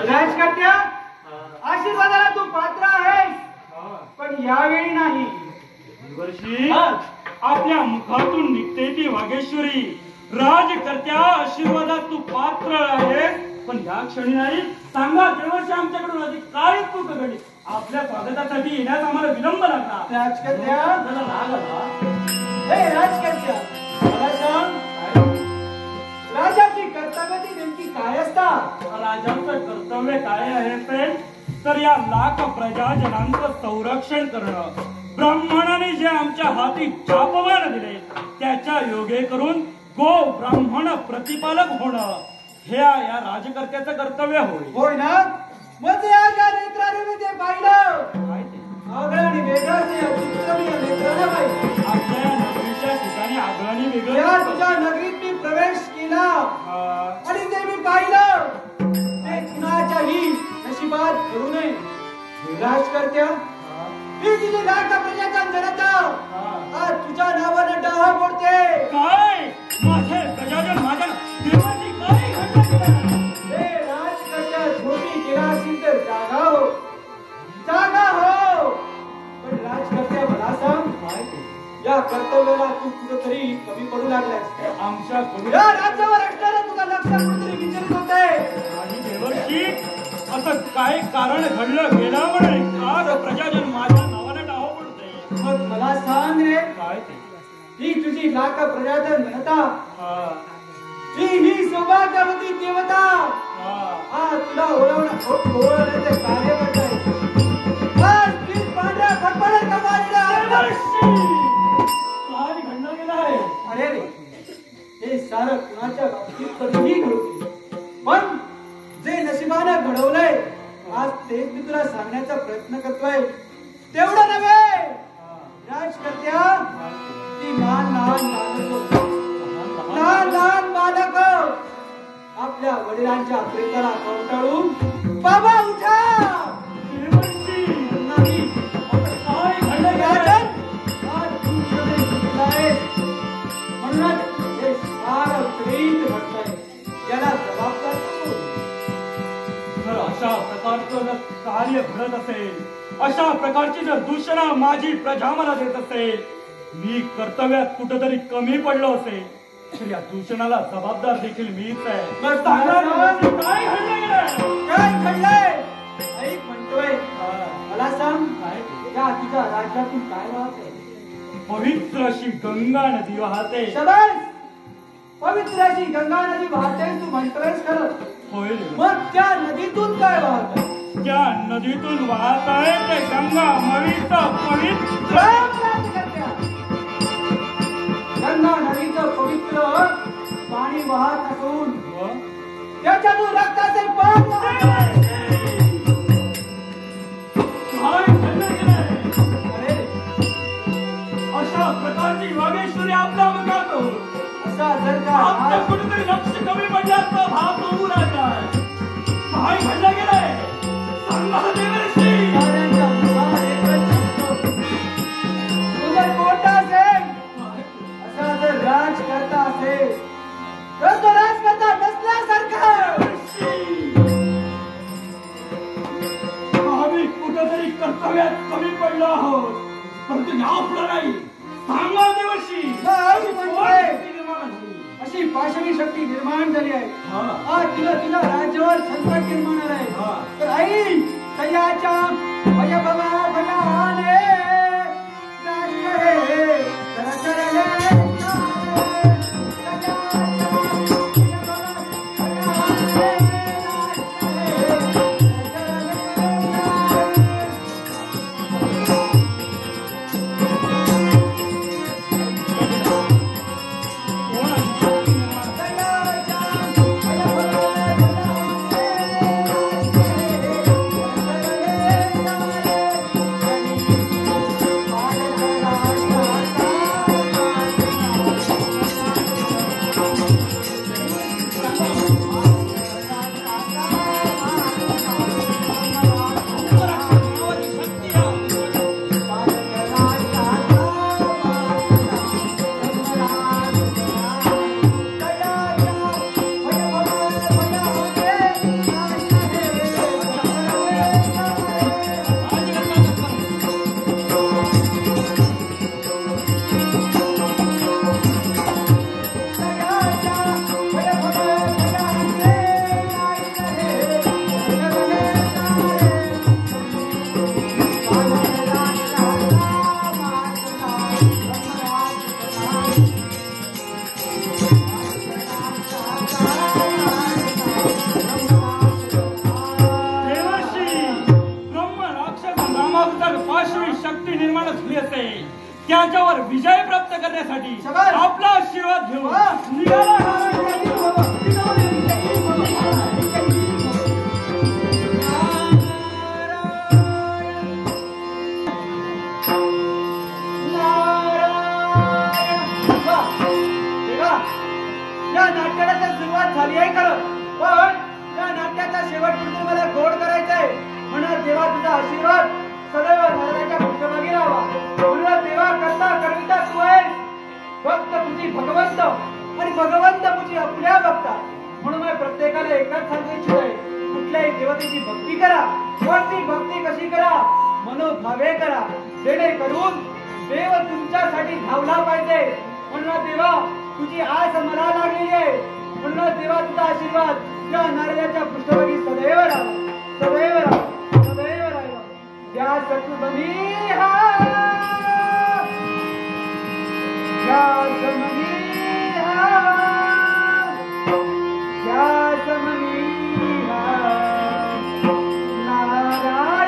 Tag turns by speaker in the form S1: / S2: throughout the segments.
S1: राजकर्त्या आशीर्वादाला तू पात्र आहेस, पण यावेळी नाही.
S2: वर्षी आपल्या मुखातून निघते ती वागेश्वरी. राजकर्त्या आशीर्वादात तू पात्र आहेस, पण या क्षणी नाही. सांगा देवर्षी आमच्याकडून अधिक काय चूक घडली? आपल्या स्वागतासाठी येण्यास आम्हाला विलंब लागला.
S1: राजकर्त्या
S2: राग आला.
S1: हे राजकर्त्या, मला सांग, राजाची कर्तव्याची नेमकी काय असतात?
S2: राजाचं कर्तव्य काय आहे तर या लाख प्रजाजनांचं संरक्षण करणं. ब्राह्मणाने जे आमच्या हाती चापवान दिले त्याच्या योगे करून गो ब्राह्मण प्रतिपालक होणं हे या राजकर्त्याचं कर्तव्य
S1: होय ना? मग या नेत्राने मी ते पाहिलं.
S2: काय ते
S1: आगळं आणि वेगळं ते अतिशय नेत्राने पाहिलं.
S2: आपल्या नगरीच्या ठिकाणी आगळं आणि वेगळं.
S1: या तुझ्या नगरीत मी प्रवेश केला आणि ते मी पाहिलं. ते कुणाच्याही नशिबात घडू नये. राजकर्त्या, ही तुझी लाख प्रजाचा जनता आज तुझ्या नावानं डाहा मोडते.
S2: काय माझे प्रजाजन माझ्या देवाची काय घडलं?
S1: हे राजकर्त्या, झोपी केला असेल तर जागा हो, जागा हो. पण राजकर्त्या, मला सांग, या कर्तव्याला तू कुठेतरी कमी पडू लागलास.
S2: आमच्या
S1: या राज्यावर असणारा तुझा लक्ष कुठेतरी विचलित होते.
S2: आणि देवर्षी असं काय कारण घडलं गेलं म्हणे आज प्रजाजन माझ्या नावाने डाव पडते.
S1: मग मला सांग रे,
S2: काय ते
S1: ही तुझी लाख प्रजाजन जनता, ही सौभाग्यवती देवता तुला ओळवण्याचे कार्य करत आहे. आज तीच पांढऱ्या फटफडत कमालीला
S2: काय घडलं गेलं आहे?
S1: अरे रे, हे सारं कुणाच्या बाबतीत कधीही घडू नये. पण जे नशिबानं घडवलंय आज तेच मी तुला सांगण्याचा प्रयत्न करतोय. तेवढं नव्हे राजकर्त्या, ती लहान लहान बालक आपल्या वडिलांच्या प्रेताला कंटाळून बाबा उठा नाही.
S2: काय घडलं
S1: राजन, आज तू म्हणूनच हे सारं प्रेत घडतंय. याला जबाबदार तू.
S2: जर अशा प्रकारचं जर कार्य घडत असेल, अशा प्रकारची जर दूषणा माझी प्रजा मला देत असेल, मी कर्तव्यात कुठेतरी कमी पडलो असेल तर या दूषणाला जबाबदार देखील मीच आहे.
S1: काय घडलंय ऐक म्हणतोय. मला सांग, या तुझ्या राज्यातून काय वाहते?
S2: पवित्र अशी गंगा नदी वाहते.
S1: शबास, पवित्र अशी गंगा नदी वाहते तू म्हणतोयस खरं.
S2: होय.
S1: मग त्या नदीतून काय वाहत?
S2: त्या नदीतून वाहत आहे ते गंगा मवीचं पवित्र.
S1: गंगा नदीचं पवित्र पाणी वाहत असून त्याच्यातून रक्ताचे पाणी
S2: अशा प्रकारची वागेश्वरी आपल्या मुखात
S1: असा जर का
S2: कुठेतरी लक्ष कमी पडल्याचा भाव होऊ लागला. काय घडलं गेलंय? सांगा देवर्षी.
S1: तुझं कोटा असेल असा जर राज करता असेल तर तो राज करता नसल्यासारखा.
S2: आम्ही कुठेतरी कर्तव्यात कमी पडलो आहोत, परंतु यापुढे नाही. सांगा देवर्षी.
S1: अशी पाशवी शक्ती निर्माण झाली आहे. आज तिला राज्यावर संकट निर्माण आहे. तर आई तयाच्या वैभवा भयाने
S2: निर्माण झाली असेल त्याच्यावर विजय प्राप्त करण्यासाठी
S1: शाबास.
S2: आपला आशीर्वाद घेऊन
S1: वा.
S2: निघाला.
S1: या नाट्याला तर सुरुवात झाली आहे खरं, पण या नाट्याचा शेवट कुठे मला गोड करायचा आहे. म्हणून देवा तुझा आशीर्वाद सदैव नारळाच्या पृष्ठभागी राहावा. म्हणून देवा करता करविता तू आहेस, भक्त तुझी भगवंत आणि भगवंत तुझी आपल्या भक्ता. म्हणून मी प्रत्येकाला एकच सांगू इच्छित आहे, कुठल्याही देवतेची भक्ती करा, पण ती भक्ती कशी करा, मनोभावे करा, जेणेकरून देव तुमच्यासाठी धावला पाहिजे. म्हणून देवा तुझी आस मला लागलेली आहे. म्हणून देवा तुझा आशीर्वाद या नारळाच्या पृष्ठभागी सदैव राहा, सदैव राहा, सदैव राहा. या सतबनीहा, या समनीहा, या समनीहा, नारायणाचा,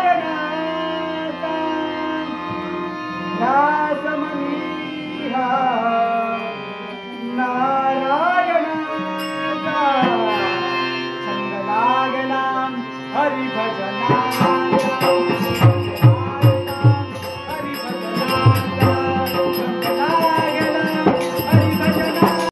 S1: या समनीहा, नारायणाचा छंद लागला हरिभजनाचा.